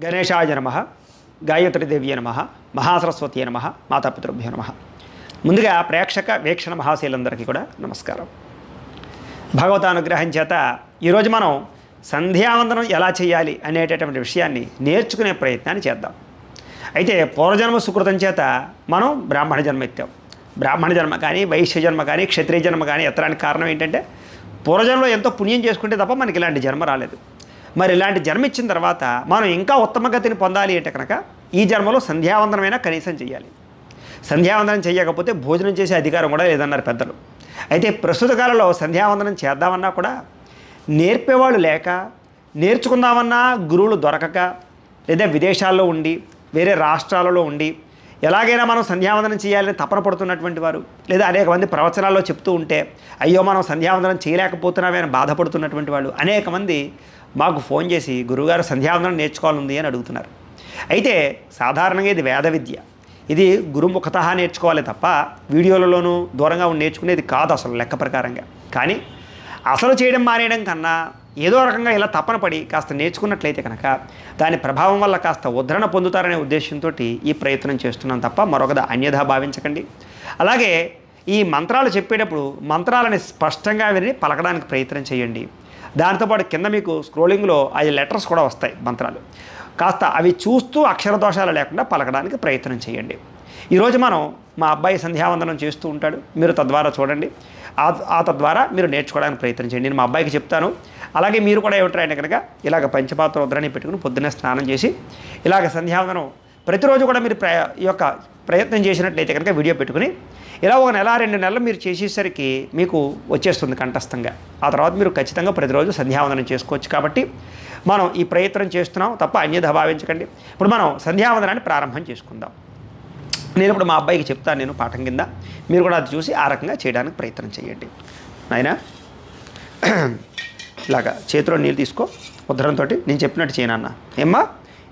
గణేశాయ నమః, గాయత్రీదేవ్యే నమః, మహాసరస్వతి నమః, మాతాపితృభ్యో నమః. ముందుగా ప్రేక్షక వీక్షణ మహాశీలందరికీ కూడా నమస్కారం. భగవతానుగ్రహం చేత ఈరోజు మనం సంధ్యావందనం ఎలా చేయాలి అనేటటువంటి విషయాన్ని నేర్చుకునే ప్రయత్నాన్ని చేద్దాం. అయితే పూర్వజన్మ సుకృతం చేత మనం బ్రాహ్మణ జన్మ ఎత్తాం. బ్రాహ్మణ జన్మ కానీ, వైశ్య జన్మ కానీ, క్షత్రియ జన్మ కానీ ఎత్తడానికి కారణం ఏంటంటే పూర్వజన్మలో ఎంతో పుణ్యం చేసుకుంటే తప్ప మనకి ఇలాంటి జన్మ రాలేదు. మరి ఇలాంటి జన్మ ఇచ్చిన తర్వాత మనం ఇంకా ఉత్తమ గతిని పొందాలి అంటే కనుక ఈ జన్మలో సంధ్యావందనమైనా కనీసం చేయాలి. సంధ్యావందనం చేయకపోతే భోజనం చేసే అధికారం కూడా లేదన్నారు పెద్దలు. అయితే ప్రస్తుత కాలంలో సంధ్యావందనం చేద్దామన్నా కూడా నేర్పేవాళ్ళు లేక, నేర్చుకుందామన్నా గురువులు దొరకక, లేదా విదేశాల్లో ఉండి, వేరే రాష్ట్రాలలో ఉండి ఎలాగైనా మనం సంధ్యావందనం చేయాలని తపన పడుతున్నటువంటి వారు, లేదా అనేక మంది ప్రవచనాల్లో చెప్తూ ఉంటే అయ్యో మనం సంధ్యావందనం చేయలేకపోతున్నామే అని బాధపడుతున్నటువంటి వాళ్ళు అనేక మంది మాకు ఫోన్ చేసి గురువుగారు సంధ్యావందనం నేర్చుకోవాలంది అని అడుగుతున్నారు. అయితే సాధారణంగా ఇది వేద విద్య, ఇది గురుముఖత నేర్చుకోవాలి తప్ప వీడియోలలోనూ దూరంగా ఉండి నేర్చుకునేది కాదు అసలు లెక్క ప్రకారంగా. కానీ అసలు చేయడం మానేయడం కన్నా ఏదో రకంగా ఇలా తపన పడి కాస్త నేర్చుకున్నట్లయితే కనుక దాని ప్రభావం వల్ల కాస్త ఉద్ధరణ పొందుతారనే ఉద్దేశంతో ఈ ప్రయత్నం చేస్తున్నాం తప్ప మరొకదా అన్యథా భావించకండి. అలాగే ఈ మంత్రాలు చెప్పేటప్పుడు మంత్రాలని స్పష్టంగా విని పలకడానికి ప్రయత్నం చేయండి. దాంతోపాటు కింద మీకు స్క్రోలింగ్లో 5 లెటర్స్ కూడా వస్తాయి మంత్రాలు, కాస్త అవి చూస్తూ అక్షర దోషాలు లేకుండా పలకడానికి ప్రయత్నం చేయండి. ఈరోజు మనం మా అబ్బాయి సంధ్యావందనం చేస్తూ ఉంటాడు, మీరు తద్వారా చూడండి, తద్వారా మీరు నేర్చుకోవడానికి ప్రయత్నం చేయండి. నేను మా అబ్బాయికి చెప్తాను. అలాగే మీరు కూడా ఏమిటారంటే కనుక ఇలాగ పంచపాత్ర ఉద్రణి పెట్టుకుని పొద్దున్నే స్నానం చేసి ఇలాగ సంధ్యావందనం ప్రతిరోజు కూడా మీరు ఈ యొక్క ప్రయత్నం చేసినట్లయితే కనుక వీడియో పెట్టుకుని ఇలా 1 నెల 2 నెలలు మీరు చేసేసరికి మీకు వచ్చేస్తుంది కంఠస్థంగా. ఆ తర్వాత మీరు ఖచ్చితంగా ప్రతిరోజు సంధ్యావందనం చేసుకోవచ్చు. కాబట్టి మనం ఈ ప్రయత్నం చేస్తున్నాం తప్ప అన్యథా భావించకండి. ఇప్పుడు మనం సంధ్యావందనాన్ని ప్రారంభం చేసుకుందాం. నేను ఇప్పుడు మా అబ్బాయికి చెప్తాను, నేను పాఠం కింద, మీరు కూడా అది చూసి ఆ రకంగా చేయడానికి ప్రయత్నం చేయండి. నాయనా ఇలాగా చేతిలో నీళ్ళు తీసుకో, ఉద్ధరంతో నేను చెప్పినట్టు చేయనన్నా. ఏమ్మా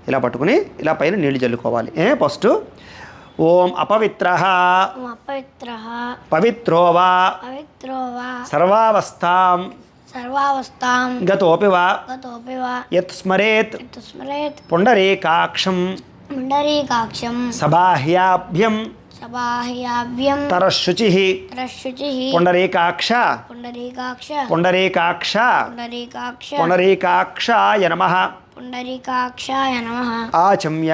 ఇలా పట్టుకుని ఇలా పైన నీళ్లు జల్లుకోవాలి. ఫస్ట్ ఓం అపవిత్రః పవిత్రో వా సర్వావస్థాం గతోపి వా యత్ స్మరేత్ పుండరీకాక్షం సబాహ్యాభ్యం తరశుచిః పుండరీకాక్ష పుండరీకాక్షాయ నమః ఆచమ్య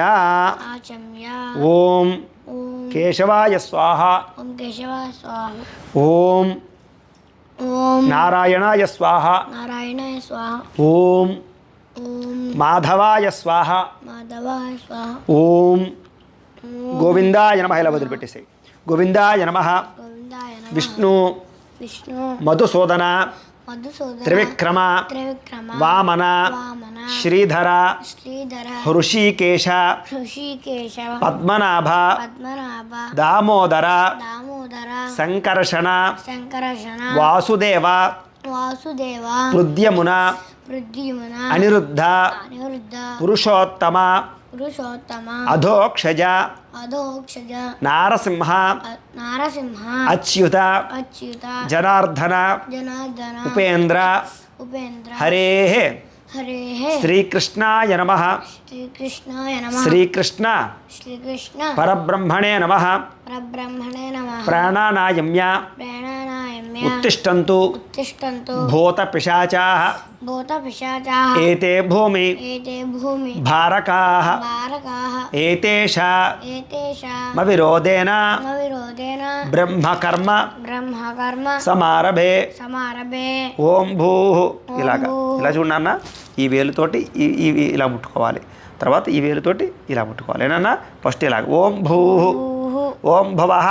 ఓం కేశవాయ స్వాహ ఓం నారాయణాయ స్వాహ ఓం మాధవాయ స్వాహ ఓం గోవిందాయ నమః. ఇలా వదిలిపెట్టేసాయి. గోవిందాయ నమః. విష్ణు మధుసూదన త్రివిక్రమ వామన శ్రీధర హృషీకేశ పద్మనాభ దామోదర సంకర్షణ వాసుదేవ పృద్యమున అనిరుద్ధ పురుషోత్తమ అధోక్షజ నారసింహ అచ్యుత జనార్దన ఉపేంద్ర హరే శ్రీకృష్ణాయ నమః. శ్రీకృష్ణ పరబ్రహ్మణే నమః. ప్రాణానాయమ్య ఉత్తిష్టంతు భూతపిశాచాః ఏతే భూమి భారకాః ఏతేషామవిరోధేన బ్రహ్మకర్మ సమారభే. ఓం భూః. ఇలా చూడన్న, ఈ వేలుతోటి ఇలా ముట్టుకోవాలి, తర్వాత ఈ వేలుతోటి ఇలా ముట్టుకోవాలి. ఏనన్నా ఫస్ట్ ఇలాగ ఓం భూః ఓం భువః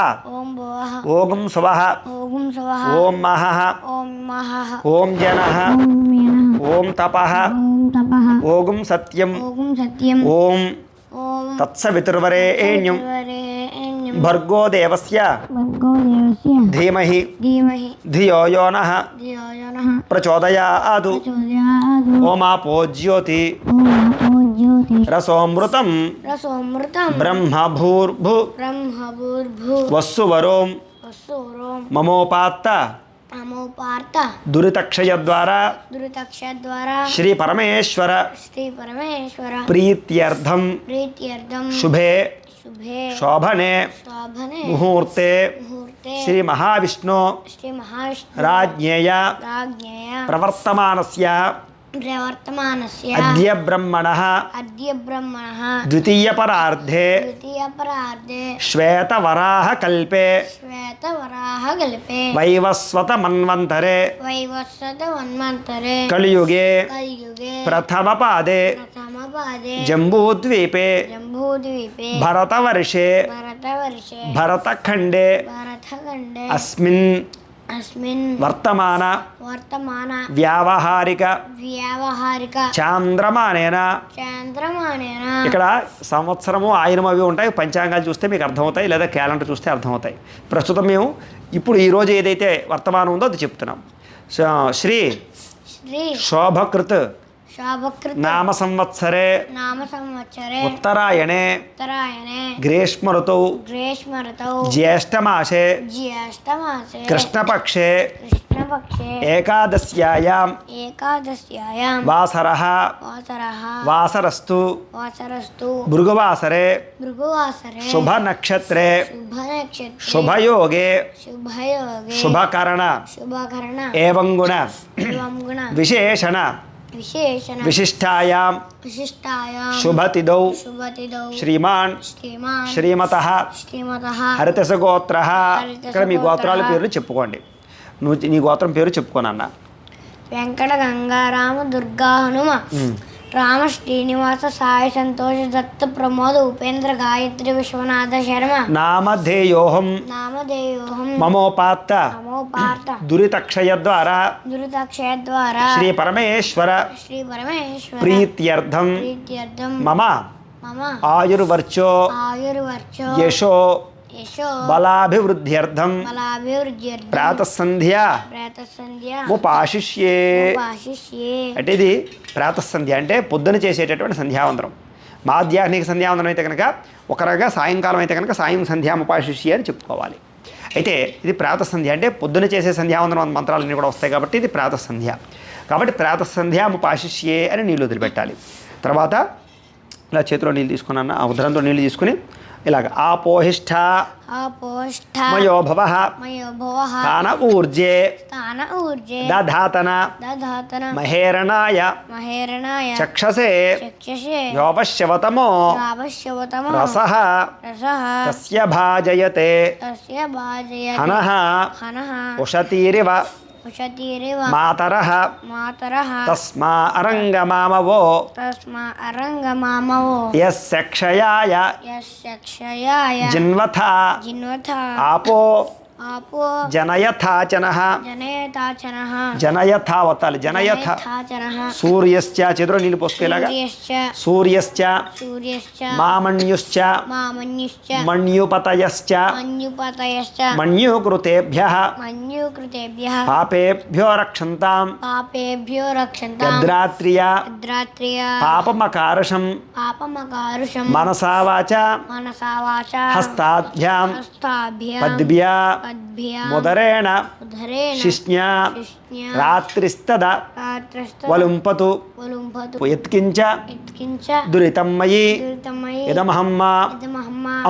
ఓం స్వః ఓం మహః ఓం జనః ఓం తపః ఓం సత్యం ఓం తత్సవితుర్వరేణ్యం భర్గో దేవస్య ధీమహి ధియో యో నః ప్రచోదయాత్. ఓమాపో జ్యోతి రసోమృతం బ్రహ్మభూర్భు వస్సువరోం మమోపాత్త అమోపార్త దురితక్షయ ద్వారా దురితక్షయ ద్వారా శ్రీ పరమేశ్వర ప్రీత్యర్థం శుభే శోభనే ముహూర్తే శ్రీ మహావిష్ణు రాజ్ఞేయ ప్రవర్తమానస్య అద్య బ్రహ్మణః ద్వితీయపరార్ధే శ్వేతవరాహ కల్పే వైవస్వత మన్వంతరే కలియుగే ప్రథమపాదే జంబూద్వీపే భరతవర్షే భరతఖండే అస్మిన్ వర్తమాన వ్యావహారిక చాంద్రమానేన ఇక్కడ సంవత్సరము ఆయనము అవి ఉంటాయి. పంచాంగాలు చూస్తే మీకు అర్థమవుతాయి, లేదా క్యాలెండర్ చూస్తే అర్థమవుతాయి. ప్రస్తుతం మేము ఇప్పుడు ఈరోజు ఏదైతే వర్తమానం ఉందో అది చెప్తున్నాం. శ్రీ శోభకృత్ నామ సంవత్సరే ఉత్తరాయణే గ్రీష్మ ఋతౌ జ్యేష్ఠమాసే కృష్ణపక్షే ఏకాదశ్యాయాం వాసరః వాసరస్తు భృగువాసరే శుభ నక్షత్రే శుభయోగే శుభకరణ ఏవం గుణ విశేషణ విశిష్టాయాం శుభతిథౌ శ్రీమాన్ శ్రీమతః హరితసగోత్రః. ఇక్కడ మీ గోత్రాల పేర్లు చెప్పుకోండి. నువ్వు నీ గోత్రం పేరు చెప్పుకోనన్న. వెంకట గంగారామ దుర్గా హనుమ రామ శ్రీనివాస సాయి సంతోష దత్త ప్రమోద ఉపేంద్ర గాయత్రి విశ్వనాథ శర్మ నామధేయోహం మమోపాత్త దురితక్షయ ద్వారా శ్రీ పరమేశ్వర ప్రీత్యర్థం మమ ఆయుర్వర్చో యశో బలాభివృద్ధ్యర్థం ప్రాతఃసంధ్యా ముపాశిష్యే. అంటే ఇది ప్రాతఃసంధ్య అంటే పొద్దున చేసేటటువంటి సంధ్యావందనం. మాధ్యాహ్నిక సంధ్యావందనం అయితే కనుక ఒక రకంగా సాయంకాలం అయితే కనుక సాయం సంధ్యాముపాశిష్యే అని చెప్పుకోవాలి. అయితే ఇది ప్రాతఃసంధ్య అంటే పొద్దున చేసే సంధ్యావందనం మంత్రాలన్నీ కూడా వస్తాయి కాబట్టి ఇది ప్రాతఃసంధ్య. కాబట్టి ప్రాతఃసంధ్యాముపాశిష్యే అని నీళ్ళు వదిలిపెట్టాలి. తర్వాత ఇలా చేతిలో నీళ్ళు తీసుకున్నాను, ఆ ఉదరంతో నీళ్ళు తీసుకుని ఇలాగ ఆపోహిష్ఠ మయోభవ తాన ఊర్జే దధాతన మహేరణాయ చక్షసే యోపశ్యవతమో రసః తస్య భాజయతే హనః ఉషతీరివ మాతరః తస్మా అరంగమామవో యస్యక్షయాయ జిన్వథ ఆపో జనయథాచనః జనయథా వత్తాలి జనయథ సూర్యశ్చ చేతిలో నీళ్ళు పోసుకేలాగా సూర్యశ్చ మామన్యుశ్చ మన్యుపతయశ్చ మన్యుకృతేభ్యః పాపేభ్యో రక్షంతాం యద్రాత్రియ పాపమకారుషం మనసా వాచా హస్తాభ్యాం పద్భ్యా ముదరేణ శిష్ణ్యా రాత్రిస్తద వలుంపతు యత్కించ దురితం మయి ఇదమహమ్మ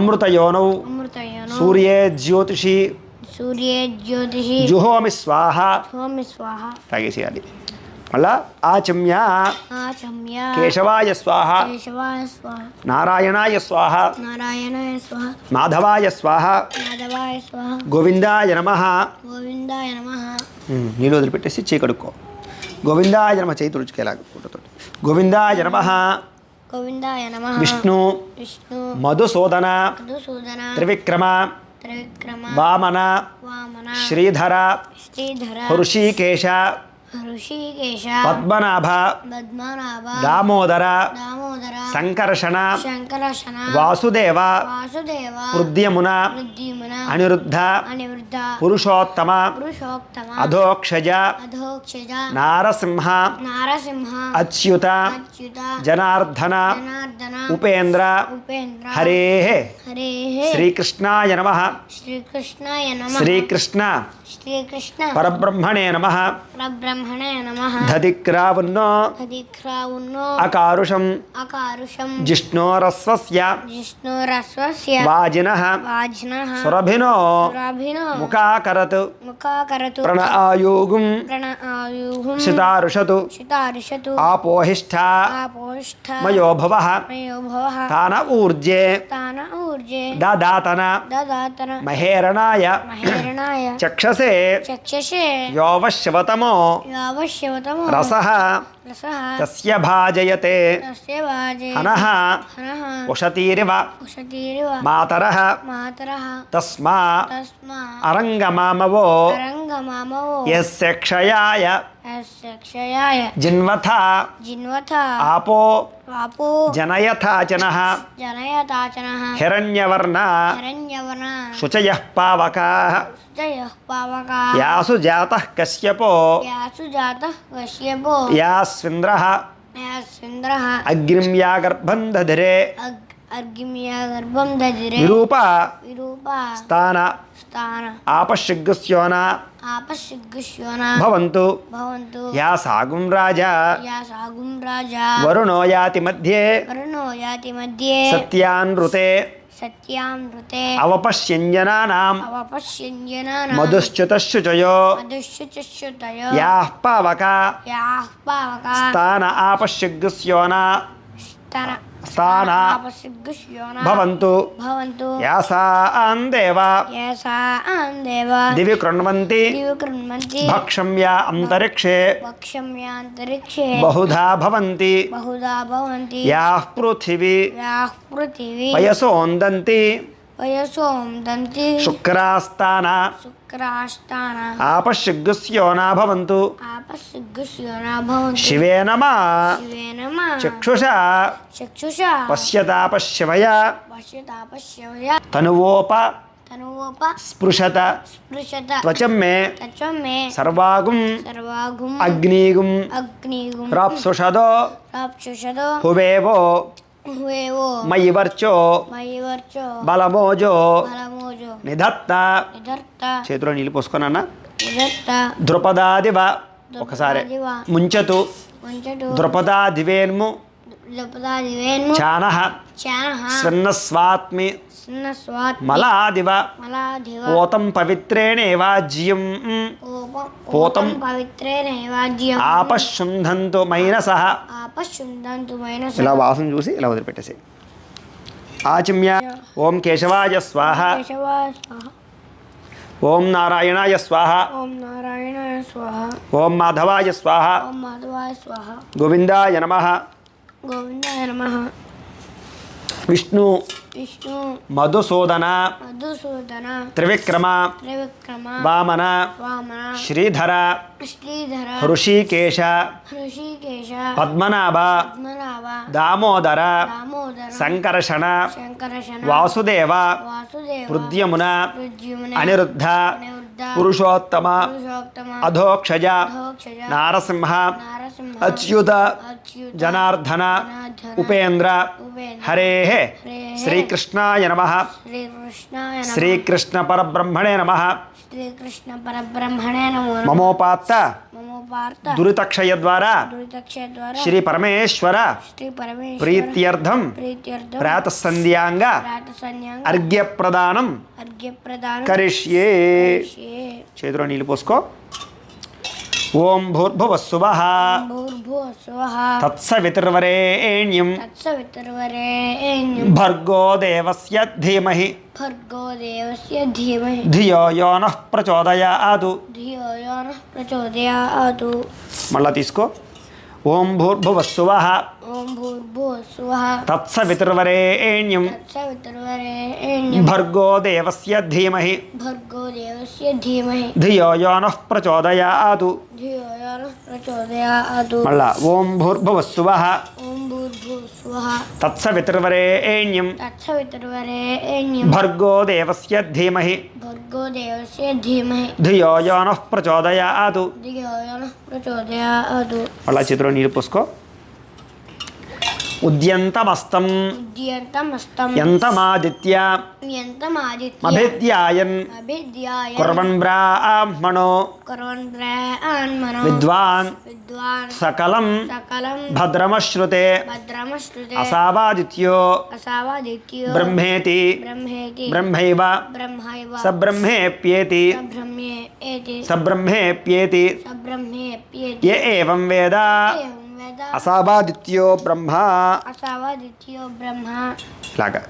అమృతయోనౌ సూర్యే జ్యోతిషి జుహోమి స్వాహ తాగేసేయాలి. మళ్ళా ఆచమ్య కేశవాయ స్వాహ నారాయణాయ స్వాహ మాధవాయ స్వాహ గోవిందాయ నమః. నీళ్ళు వదిలిపెట్టేసి చీకడుక్కో. గోవిందాయ నమః చేయి తుడుచుకేలాగా పుట్టతోటి. గోవిందాయ నమః విష్ణు మధుసూదన త్రివిక్రమ వామన శ్రీధర హృషీకేశ ఋషికేశ పద్మనాభ పద్మనాభ దామోదర దామోదర సంకర్షణ శంకరశన వాసుదేవ వాసుదేవ హృద్యమున వృద్ధిమున అనిరుద్ధ అనివృద్ధ పురుషోత్తమ పురుషోత్తమ అధోక్షజ అధోక్షజ నారసింహ నారసింహ అచ్యుత అచ్యుత జనార్దన జనార్దన ఉపేంద్ర ఉపేంద్ర హరే హరే శ్రీకృష్ణాయ నమ శ్రీకృష్ణాయ నమః శ్రీకృష్ణ శ్రీకృష్ణ పరబ్రహ్మణే నమ పరబ్రహ్మణే నమః దధిక్రావున్నో అధిక్రావున్నో అకారుషం అకారుషం జిష్ణోరస్వస్య జిష్ణురస్వస్య వాజినః వాజినః సురభినో సురభినో ముఖాకరత్ ముఖాకరతు ప్రణ్ ఆయూగుం ప్రణ్ ఆయుహుం శితారుషతు శితారిషతు ఆపోహిష్ఠ ఆపోష్ఠ మయోభవః మయోభవః తాన ఊర్జే తాన ఊర్జే దదాతన దదాతన మహేరణాయ మహేరణాయ చక్షసే చక్షసే యోవశవతమో యావశ్యవతమో రసః రసః తస్య భాజయతే తస్య వాజే హనః హనః ఉషతీరివ ఉషతీరివ మాతరః మాతరః తస్మా తస్మా అరంగమామవో అరంగమామవో యస్య క్షయాయ యస్య క్షయాయ జిన్వథ జిన్వథ ఆపో వాపో జనయథాచనః జనయతాచనః హిరణ్యవర్ణ హిరణ్యవర్ణ శుచయః పావకాః శుచయః పావకా యాసు జాతః కశ్యపో యాసు జాతః కశ్యపో యాస్వింద్రః యాస్వింద్రః అగ్నిం యా గర్భం దధిరే అర్గిమ్య గర్భం దధిరే విరూప విరూప స్థాన స్థాన ఆపశృగ్గుస్యోన ఆపశృగ్గుష్యోన భవంతు భవంతు యా సాగుం రాజా యా సాగుం రాజా వరుణో యాతి మధ్యే వరుణో యాతి మధ్యే సత్యానృతే సత్యామృతే అవపశ్యంజనానాం అవపశ్యంజనానాం మధుశ్చుతశుచయో మధుశ్చుచుచ్యుతయో యాః పావకా యాః పావకా స్థాన ఆపశృగ్గుస్యోన స్థాన ఆపశృగ్గుష్యోన భవంతు భవంతు యాసాం దేవ యసాం దేవ దివి కృణ్వంతి దివకృణ్వంతి భక్షం యా అంతరిక్షే వక్ష్యమ్యాంతరిక్షే బహుధా భవంతి బహుదా భవంతి యాః పృథివీ యాః పృథివీ వయసోందంతి వయసోం దంతి శుక్రాస్తాన శుక్రాష్టాన ఆపశృగ్గుస్యోనా భవంతు ఆపశృగ్గుష్యోన భవంతు శివే నమ శివే నమః చక్షుషా చక్షుషా పశ్యతాపశ్యవయ పశ్యతాపశ్యవయ తనువోప తనువోప స్పృశత స్పృశత త్వచం మే తత్వం మే సర్వాగుం సర్వాగుం అగ్నిగుం అగ్నిగుం ప్రాప్సుషదో రాప్సుషదో హువేవో హువేవో మయి వర్చో మయి వర్చో బలమోజో బలమోజో నిధత్త నిధర్త చేతిలో నీళ్ళు పోసుకున్నా నిధర్త ద్రుపదాదివ ఒకసారి ద్రుపదాదివ ముంచతు వంచటు ద్రుపదాదివేన్ము ద్రుపదాదివేన్ము చానః చానః స్వన్నస్వాత్మి స్న స్వాత్ మలాదివ మలాధివ పోతం పవిత్రేణేవాజ్యం ఓపం పోతం పవిత్రే నైవాజ్యం ఆపశుంధంతు మైనసః ఆపశుందంతు మైనస ఇలా వాసన చూసి ఇలా వదిలిపెట్టేసి ఆచిమ్య ఓం కేశవాయ స్వాహ కేశవాయ స్వాహ ఓం నారాయణాయ స్వాహ ఓం నారాయణాయ స్వాహ ఓం మాధవాయ స్వాహ ఓం మాధవాయ స్వాహ గోవిందాయ నమః గోవిందాయ నమః విష్ణు విష్ణు మధుసూదన మధుసూదన త్రివిక్రమ త్రివిక్రమ వామన వామన శ్రీధర శ్రీధర హృషీకేశ హృషికేశ పద్మనాభ పద్మనాభ దామోదర దామోదర సంకర్షణ శంకరశన వాసుదేవ వాసుదేవ హృద్యమున రుద్యుమ్న అనిరుద్ధ అనిరుద్ధ పురుషోత్తమ పురుషోత్తమ అధోక్షజ అధోక్షజ నారసింహ నారసింహ అచ్యుత అచ్యుత జనార్దన జనార్దన ఉపేంద్ర ఉపేంద్ర హరే హరేః శ్రీకృష్ణాయ నమః శ్రీకృష్ణాయ నమః శ్రీకృష్ణ పరబ్రహ్మణే నమః శ్రీకృష్ణ పరబ్రహ్మణే నమో నమః మమోపాత్త మమో పార్థ దురితక్షయ ద్వారా దురితక్షయ ద్వారా శ్రీ పరమేశ్వర శ్రీ పరమేశ్వర ప్రీత్యర్థం ప్రీత్యర్థం ప్రాతసంధ్యాంగ ప్రాతసన్యాంగ అర్ఘ్యప్రదానం అర్ఘ్యప్రదానం కరిష్యే కరిష్యే. చేతిలో నీళ్ళు పోసుకో ఓం భూర్భువస్సువః భూర్భువః స్వః తత్సవితుర్వరేణ్యం తత్సవితుర్వరేణ్యం భర్గో దేవస్య ధీమహి భర్గో దేవస్య ధీమహి ధియో యో నః ప్రచోదయాతు ధియో యో నః ప్రచోదయాతు. మళ్ళా తీసుకో ఓం భూర్భువస్సువః ఓం భూర్భువస్సువః తత్సవితుర్వరేణ్యం తత్సవితుర్వరేణ్యం భర్గో దేవస్య ధీమహి భర్గో దేవస్య ధీమహి ధియో యో నః ప్రచోదయాతు. ధియో యో నః ప్రచోదయాతు. మళ్ళా ఓం భూర్భువస్సువః ఓం భూర్భువస్సువః తత్సవితుర్వరేణ్యం తత్సవితుర్వరేణ్యం భర్గో దేవస్య ధీమహి భర్గో దేవస్య ధీమహి ధియో యో నః ప్రచోదయాతు. ధియో యో నః ప్రచోదయాతు. మళ్ళా చేతిలో నీళ్ళు పోసుకో. ఉద్యంతమస్తం ఉద్యంతమస్తం యంతమాదిత్య యంతమాదిత్య అభిధ్యాయన్ అభిధ్యాయ కుర్వన్ బ్రాహ్మణో కుర్వన్ బ్రాహ్మణో విద్వాన్ విద్వాన్ సకలం సకలం భద్రమశ్రుతే భద్రమశ్రుతే అసావాదిత్యో అసావాదిత్యో బ్రహ్మేతి బ్రహ్మేతి బ్రహ్మైవ బ్రహ్మైవ సబ్రహ్మేప్యేతి సబ్రహ్మేతి సబ్రహ్మేప్యేతి సబ్రహ్మేప్యేతి య ఏవం వేద ఏవం వేద అసావాదిత్యో బ్రహ్మ. అసావాదిత్యో బ్రహ్మ. ఇలాగా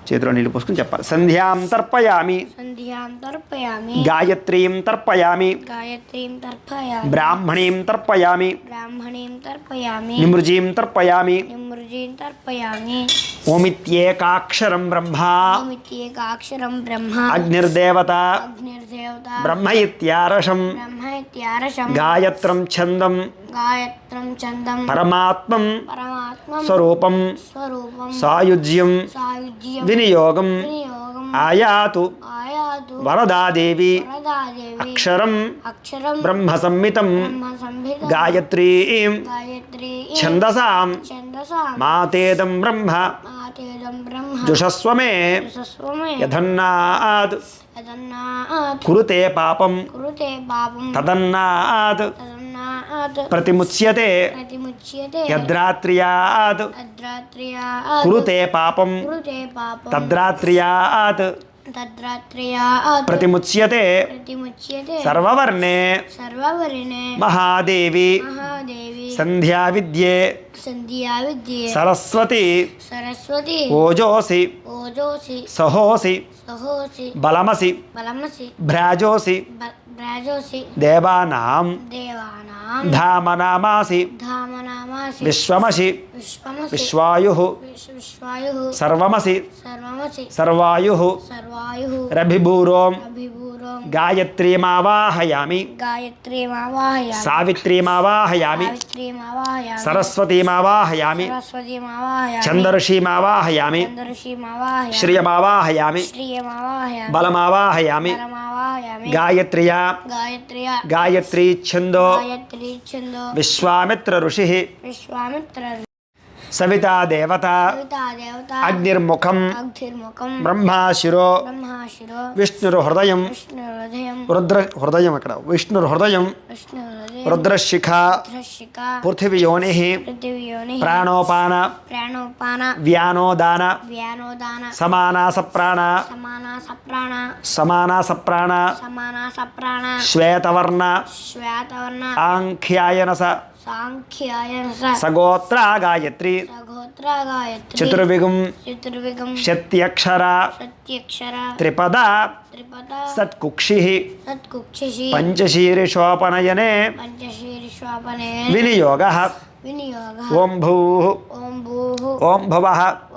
చేతిలో నీళ్ళు పోసుకుని చెప్పాలి. సంధ్యాం తర్పయామి సంధ్యాం తర్పయామి గాయత్రీం తర్పయామి గాయత్రీం తర్పయామి బ్రాహ్మణీం తర్పయామి బ్రాహ్మణీం తర్పయామి నిమృజీం తర్పయామి నిమృజీం తర్పయామి. ఓమిత్యేకాక్షరం బ్రహ్మ ఓమిత్యేకాక్షరం బ్రహ్మ అగ్నిర్దేవత అగ్నిర్దేవత బ్రహ్మ ఇత్యారషం బ్రహ్మ ఇత్యారషం గాయత్రం ఛందం గాయత్రం చందం పరమాత్మం పరమాత్మం స్వరూపం స్వరూపం సాయుజ్యం సాయుజ్యం వినియోగం వినియోగం ఆయాతు ఆయాతు వరదాదేవి వరదాదేవి అక్షరం అక్షరం బ్రహ్మ సంహితం బ్రహ్మ సంహితం గాయత్రీం గాయత్రీ ఛందసాం ఛందసా మాతేదం బ్రహ్మ ఆతేదం బ్రహ్మ జుషస్వమే యశస్వమే యథన్నాద్ యదన్నాత్ కురుతే పాపం కురుతే పాపం తదన్నాద్ తదన్నాత్ ప్రతిముచ్యతే ప్రతిముచ్యతే యద్రాత్ర్యాత్ అద్రాత్ర్యాత్ కురుతే పాపం కురుతే పాపం తద్రాత్ర్యాత్ తద్రాత్ర్యాత్ ప్రతిముచ్యతే ప్రతిముచ్యతే సర్వవర్ణే సర్వవర్ణే మహాదేవి మహాదేవి సంధ్యా విద్యే సంధ్యా విద్యే సరస్వతి సరస్వతి ఓజోసి ఓజోసి సహోసి సహోసి బలమసి బలమసి భ్రాజోసి బ్రాజోసి దేవానాం దేవానాం ధామనామాసి ధామనామాసి విశ్వమసి విశ్వమసి విశ్వాయు విశ్వాయుః సర్వమసి సర్వమసి సర్వాయు సర్వాయుః రభిభూరోం అభిభూరం గాయత్రీమావాహయామి గాయత్రీమావాహయామి సావిత్రీమావాహయామి సావిత్రీమావాహయామి సరస్వతీమావాహయామి సరస్వతీమావాహయామి చందర్షీమావాహయామి చంద్రశీమావాహయామి శ్రియమావాహయామి శ్రియమావాహయామి బలమావాహయామి పరమావాహయామి గాయత్ర్యా గాయత్ర్యా గాయత్రీ ఛందో గాయత్రీ ఛందో విశ్వామిత్ర ఋషి విశ్వామిత్ర సవితా దేవత సవితా దేవత అగ్నిర్ముఖం అగ్నిర్ముఖం బ్రహ్మాశిరో బ్రహ్మాశిరో విష్ణుర్హృదయం విష్ణుహృదయం హృదయం అక్కడ విష్ణుర్హృదయం విష్ణుహృదయం రుద్రశిఖ రుద్రశిఖ పృథివీయోని పృథివ్యోని ప్రాణోపాన ప్రాణోపాన వ్యానోదాన వ్యానోదాన సమానాసప్రాణ సమానాసప్రాణ సమానాసప్రాణ సమానాసప్రాణ శ్వేతవర్ణ శ్వేతవర్ణ ఆంఖ్యాయనస సాంఖ్యాయన సగోత్ర గాయత్రి సగోత్ర గాయత్రి చతుర్విగం చతుర్విగం శత్యక్షర సత్యక్షర త్రిపద త్రిపద సత్కుక్షి సత్కుక్షి పంచశీర్షోపనయనే పంచశీర్ష్వాపనే వినియోగ వినియోగ ఓం భూ ఓం భూః ఓం భువ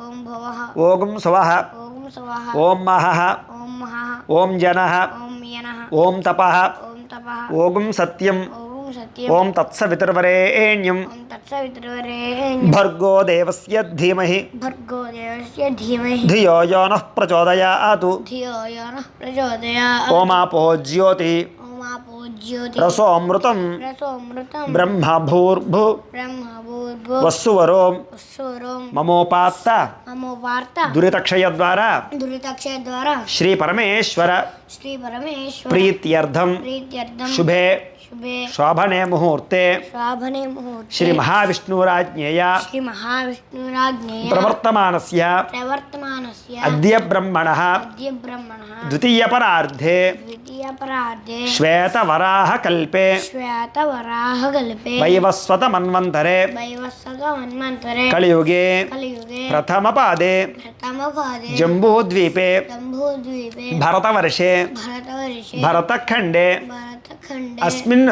ఓం భువః ఓం స్వః ఓం స్వః ఓం మహః ఓం మహః ఓం జనః ఓం యనః ఓం తపః ఓం తపః ఓం సత్యం ఓం సత్యం ఓం తత్సవితుర్వరేణ్యం ఓం తత్సవితుర్వరేణ్యం భర్గో దేవస్య ధీమహి భర్గో దేవస్య ధీమహి ధియో యో నః ప్రచోదయాతు. ధియో యో నః ప్రచోదయాత్. ఓమాపో జ్యోతి ఓమాపో జ్యోతి రసోమృతం రసోమృతం బ్రహ్మ భూర్భు బ్రహ్మభూర్భు వస్సువరో వస్సువరం మమోపాత్త మమో వార్త దురితక్షయ ద్వారా దురితక్షయ ద్వారా శ్రీ పరమేశ్వర శ్రీ పరమేశ్వర ప్రీత్యర్థం ప్రీత్యర్థం శుభే శుభే శోభనే ముహూర్తే శోభనే ముహూర్తే శ్రీ మహావిష్ణురాజ్ఞేయ శ్రీ మహావిష్ణురాజ్ఞేయ ప్రవర్తమానస్య ప్రవర్తమానస్య అద్య బ్రహ్మణః అద్య బ్రహ్మణః ద్వితీయపరార్ధే ద్వితీయపరార్ధే శ్వేతవరాహకల్పే శ్వేతవరాహకల్పే వైవస్వత మన్వంతరే వైవస్వత మన్వంతరే కలియుగే కలియుగే ప్రథమపాదే ప్రథమపాదే జంబూద్వీపే జంబూద్వీపే భరతవర్షే భరతవర్షే భరతఖండే భరతఖండే అస్మిన్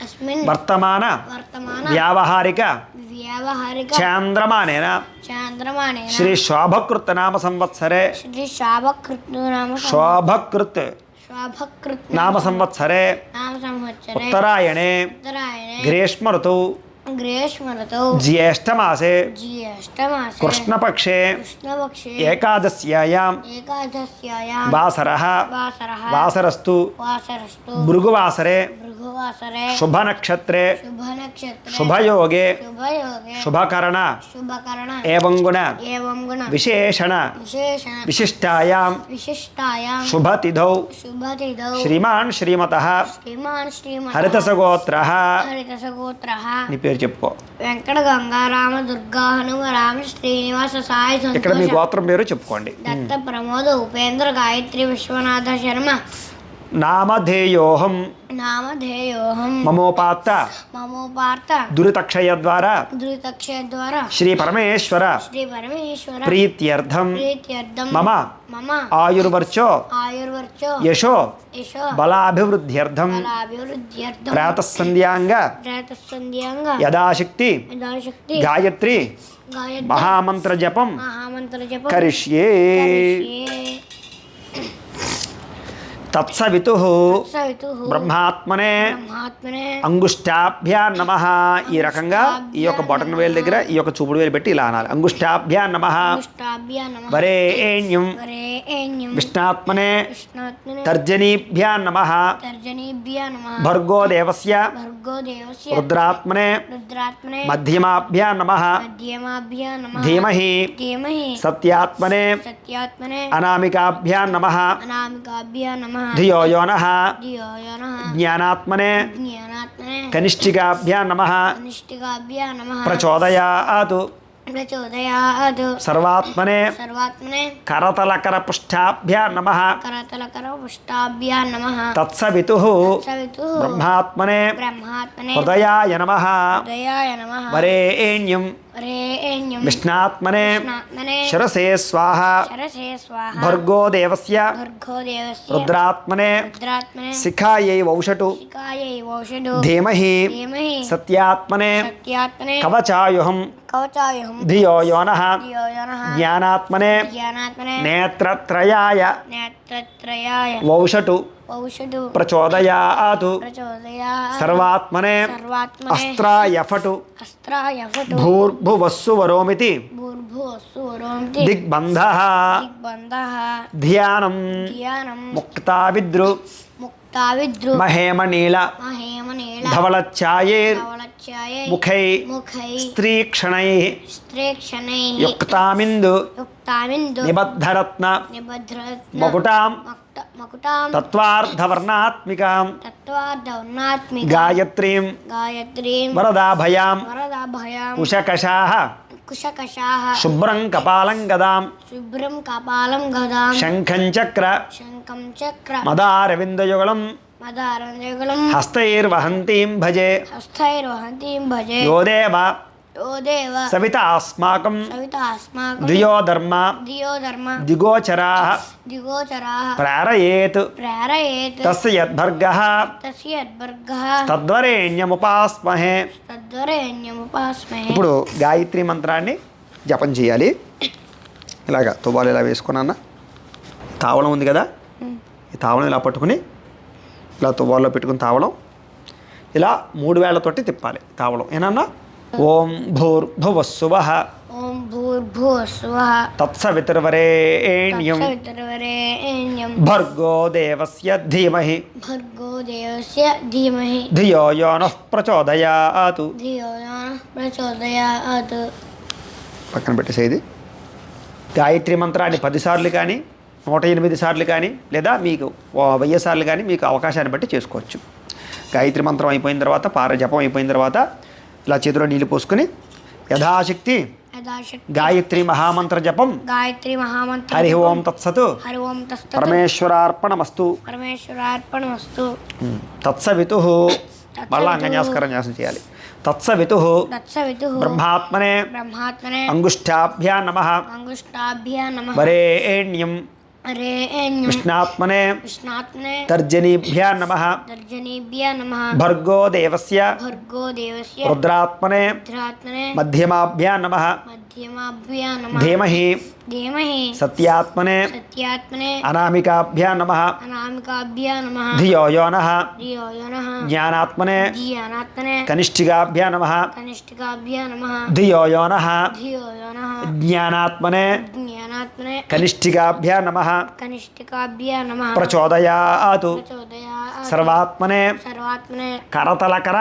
అస్మిన్ వర్తమాన వర్తమాన వ్యావహారిక వ్యావహారిక చాంద్రమానేన చాంద్రమానేన శ్రీ శోభకృత్ నామ సంవత్సరే శ్రీ శాభకృత్ శోభకృత్ శాభకృత్ నామ సంవత్సరే నామ సంవత్సరే ఉత్తరాయణే ఉత్తరాయణే గ్రీష్మ ఋతౌ గ్రీష్మ ఋతౌ జ్యేష్ఠమాసే జ్యేష్ఠమాసే కృష్ణపక్షే కృష్ణపక్షే ఏకాదశ్యాయాం ఏకాదశ్యాయాం వాసరః వాసరః వాసరస్తు వాసరస్తు భృగువాసరే భృగువాసరే శుభనక్షత్రే శుభనక్షత్రే శుభయోగే శుభయోగే శుభకరణ శుభకరణ ఏవం గుణ ఏవం గుణ విశేషణ విశేషణ విశిష్టాయాం విశిష్టాయాం శుభతిథౌ శుభతిథౌ శ్రీమాన్ శ్రీమతః శ్రీమాన్ శ్రీమతః హరితసగోత్రః హరితసగోత్రః నీ పేరు చెప్పుకో. వెంకట గంగారామ దుర్గా హనుమ రామ శ్రీనివాస సాయి ఇక్కడ మీ సంతోష గోత్రం పేరు చెప్పుకోండి. దత్త ప్రమోద ఉపేంద్ర గాయత్రి విశ్వనాథ శర్మ నామధేయోహం నామధేయోహం మమోపాత్త మమోపార్త దురితక్షయ ద్వారా ధృతక్షయ ద్వారా శ్రీ పరమేశ్వర శ్రీ పరమేశ్వర ప్రీత్యర్థం ప్రీత్యర్థం మమ మమ ఆయుర్వర్చో ఆయుర్వర్చో యశో యశో బలాభివృద్ధ్యర్థం బలాభివృద్ధ్యర్థం ప్రాతస్సంధ్యాంగ ప్రాతస్సంధ్యాంగ యథాశక్తి యథాశక్తి గాయత్రి గాయత్రి మహామంత్ర జపం మహామంత్ర జపం కరిష్యే. కరిష్యే. తత్సవితుః సవితుః బ్రహ్మాత్మనే బ్రహ్మాత్మనే అంగుష్టాభ్యాం నమః. ఈ రకంగా ఈ యొక్క బొటన వేలు దగ్గర ఈ యొక్క చూపుడు వేలు పెట్టి ఇలా అనాలి. అంగుష్టాభ్యాం నమః. పుష్టాభ్యా నమః వరేణ్యం వరేణ్యం విష్ణాత్మనే విష్ణాత్మనే తర్జనీభ్యాం నమః. తర్జనీభ్యా నమః భర్గో దేవస్య భర్గో దేవస్య రుద్రాత్మనే రుద్రాత్మనే మధ్యమాభ్యాం నమః. మధ్యమాభ్యా నమః ధీమహి ధీమహి సత్యాత్మనే సత్యాత్మనే అనామికాభ్యాం నమః. అనామికాభ్యా నమః ధియో యో నః ధియో యో నః జ్ఞానాత్మనే జ్ఞానాత్మనే కనిష్ఠికాభ్యాం నమః. కనిష్ఠికాభ్యా నమః ప్రచోదయాత్ ప్రచోదయాత్ సర్వాత్మనే సర్వాత్మనే కరతలకరపుష్టాభ్యాం నమః. కరతలకర పుష్టాభ్యా నమః తత్సవితుః సవితుః బ్రహ్మాత్మనే బ్రహ్మాత్మనే హృదయాయ నమః. హృదయాయ నమః వరేణ్యం వరేణ్యం విష్ణాత్మనే విష్ణాత్మనే శిరసే స్వాహ. శరసే స్వాహ భర్గో దేవస్య భర్గో దేవస్య రుద్రాత్మనే రుద్రాత్మనే శిఖాయై వౌషటు. శిఖాయై ఓషధు ధీమహి ధీమహి సత్యాత్మనే సత్యాత్మనే కవచాయుహం. కవచాయుహం ధియో యో నః ధియో యో నః జ్ఞానాత్మనే జ్ఞానాత్మనే నేత్రత్రయాయ నేత్రత్రయాయ వౌషటు. ఓషధు ప్రచోదయాత్ ప్రచోదయాత్ సర్వాత్మనే సర్వాత్మనే అస్త్రాయఫటు. అస్త్రాయ ఫటు భూర్భువస్సు వరోమితి భూర్భువస్సు వరోంతి దిగ్బంధః. దిగ్బంధః ధ్యానం ధ్యానం ముక్తావిద్రు ముక్తావిద్రు మహేమనీల మహేమనీల ధవళఛాయైర్ ధవళఛాయై ముఖై ముఖై స్త్రీక్షణై స్త్రీక్షణై యుక్తామిందు యుక్తామిందు నిబద్ధరత్న నిబధ్రత్న మకుటాం మకుటాం తత్వార్ధవర్ణాత్మికాం తత్వార్ధవర్ణాత్మిక గాయత్రీం గాయత్రీం వరదాభయాం వరదాభయాం ఉషకషాః కుశకషాః శుభ్రం కపాలం గదాం శుభ్రం కపాలం గదాం శంఖం చక్ర శంఖం చక్ర మదారవిందయుగళం మదారంజగులం హస్తైర్వహంతీం భజే. హస్తైర్వహంతీం భజే యో దేవ ఓ దేవ సవిత అస్మాకం సవిత అస్మాకం ధియో ధర్మ ధియో ధర్మ దిగోచరాः దిగోచరాः ప్రేరయేత్. ప్రేరయేత్ తస్య యద్భర్గः తస్య యద్భర్గః తద్వరేణ్యముపాస్మహే. తద్వరేణ్యముపాస్మహే. ఇప్పుడు గాయత్రి మంత్రాన్ని జపం చేయాలి. ఇలాగా తువ్వాలు ఇలా వేసుకున్న తావళం ఉంది కదా, ఈ తావళం ఇలా పట్టుకుని ఇలా తువ్వాల్లో పెట్టుకుని తావళం ఇలా 3 వేళ్లతోటి తిప్పాలి తావళం. ఏనన్నా ఓం భూర్భువస్సువః ఓం భూర్భువస్సువః తత్సవితుర్వరేణ్యం తత్సవితుర్వరేణ్యం భర్గో దేవస్య ధీమహి భర్గో దేవస్య ధీమహి ధియో యో నః ప్రచోదయాత్. ధియో యో నః ప్రచోదయాత్. పక్కన పెట్టేసేది. గాయత్రి మంత్రాన్ని 10 సార్లు కానీ 108 సార్లు కానీ లేదా మీకు 1000 సార్లు కానీ మీకు అవకాశాన్ని బట్టి చేసుకోవచ్చు. గాయత్రి మంత్రం అయిపోయిన తర్వాత జపం అయిపోయిన తర్వాత ఇలా చేతిలో నీళ్లు పోసుకొని యథాశక్తి యథాశక్తి గాయత్రి మహామంత్ర జపం గాయత్రి మహామంత్ర హరి ఓం తత్సత్ హరి ఓం తత్సత్ పరమేశ్వరార్పణమస్తు. పరమేశ్వరార్పణమస్తు. తత్సవితుః మళ్ళా అంగన్యాస్కరన్యాసం చేయాలి. తత్సవితుః తత్సవితుః బ్రహ్మాత్మనే బ్రహ్మాత్మనే అంగుష్టాభ్యాం నమః. అంగుష్టాభ్యా నమః. వరేణ్యం వరేణ్యం విష్ణాత్మనే విష్ణాత్మనే తర్జనీభ్యా నమః తర్జనీభ్యः నమః భర్గో దేవస్య భర్గో దేవస్య రుద్రాత్మనే రుద్రాత్మనే మధ్యమాభ్యా నమః మధ్యమాభ్యः నమః ధీమహి ధీమహి సత్యాత్మనే సత్యాత్మనే అనామికాభ్యా నమః అనామికాభ్యः నమః ధియో యో నః ధియో యో నః జ్ఞానాత్మనే జ్ఞానాత్మనే కనిష్ఠికాభ్యా నమః కనిష్ఠికాభ్యः నమః ధియో యో నః ధియో యో నః జ్ఞానాత్మనే జ్ఞానాత్మనే కనిష్ఠికాభ్యా నమః కనిష్ఠికాభ్యः నమః ప్రచోదయాతు ప్రచోదయాత్ సర్వాత్మనే సర్వాత్మనే కరతలకర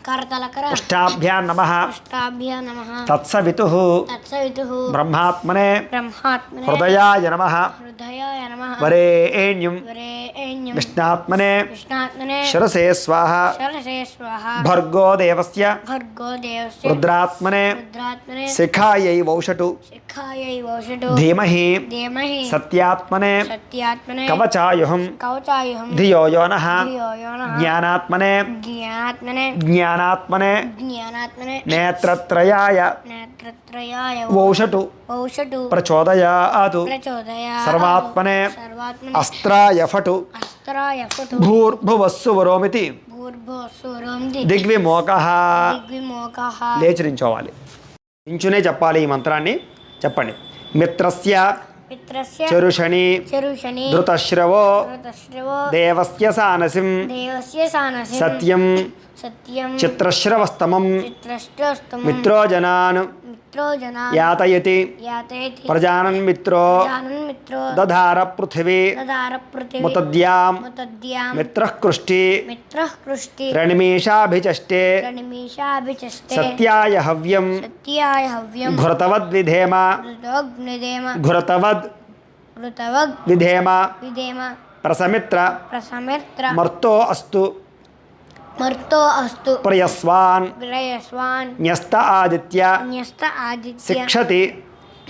కరతలకర అష్టాభ్యా నమః అష్టాభ్యः నమః తత్సవితుః తత్సవితుః బ్రహ్మాత్మనే బ్రహ్మాత్మనే హృదయాయ నమః హృదయాయ నమః వరేణ్యం వరేణ్యం విష్ణాత్మనే విష్ణాత్మనే శిరసే స్వాహ శరసే స్వాహ భర్గో దేవస్య భర్గో దేవస్య రుద్రాత్మనే రుద్రాత్మనే శిఖాయై వౌషటు శిఖాయై వౌషటు ధీమహి ధీమహి సత్యాత్మనే సత్యాత్మనే కవచాయుహం కవచాయుహం ధియో యో నః ధియో యో నః జ్ఞానాత్మనే జ్ఞానాత్మనే జ్ఞానాత్మనే జ్ఞానాత్మనే నేత్రత్రయాయ నేత్రత్రయాయ వౌషటు వౌషటు ప్రచోదయాతు ప్రచోదయాత్ సర్వాత్మనే సర్వాత్మనే అస్త్రాయ ఫటు అస్త్రాయ ఫటు భూర్భువస్సు వరోమితి భూర్భువస్సురోంది దిగ్విమోకః దిగ్విమోకః లేచి నించోవాలి. నించునే చెప్పాలి ఈ మంత్రాన్ని. చెప్పండి. మిత్రస్య మిత్రస్య చరుషణి చరుషణి ధృతశ్రవో ధృతశ్రవో దేవస్య సానసిం దేవస్య సానసి సత్యం సత్యం చిత్రశ్రవస్తమం చిత్రష్టోస్తమం మిత్రోజనాన్ మిత్రోజనా యాతయతి యాతయతి ప్రజానన్ మిత్రో జానన్మిత్రో దధార పృథివీ దదార పృథివీ ముతద్యాం ముతద్యాం మిత్రః కృష్టి మిత్రః కృష్టి రణిమేషాభిచష్టే రణిమీషాభిచస్తే సత్యాయ హవ్యం సత్యాయ హవ్యం ఘృతవద్విధేమ ఘృతోగ్నిదేమ ఘృతవద్ ఘృతవగ్ విధేమ విదేమ ప్రసమిత్ర ప్రసమిత్ర మర్తో అస్తు మర్తో అస్తు ప్రియస్వాన్ విరయస్వాన్ న్యస్త ఆదిత్య న్యస్త ఆదిత్య శిక్షతి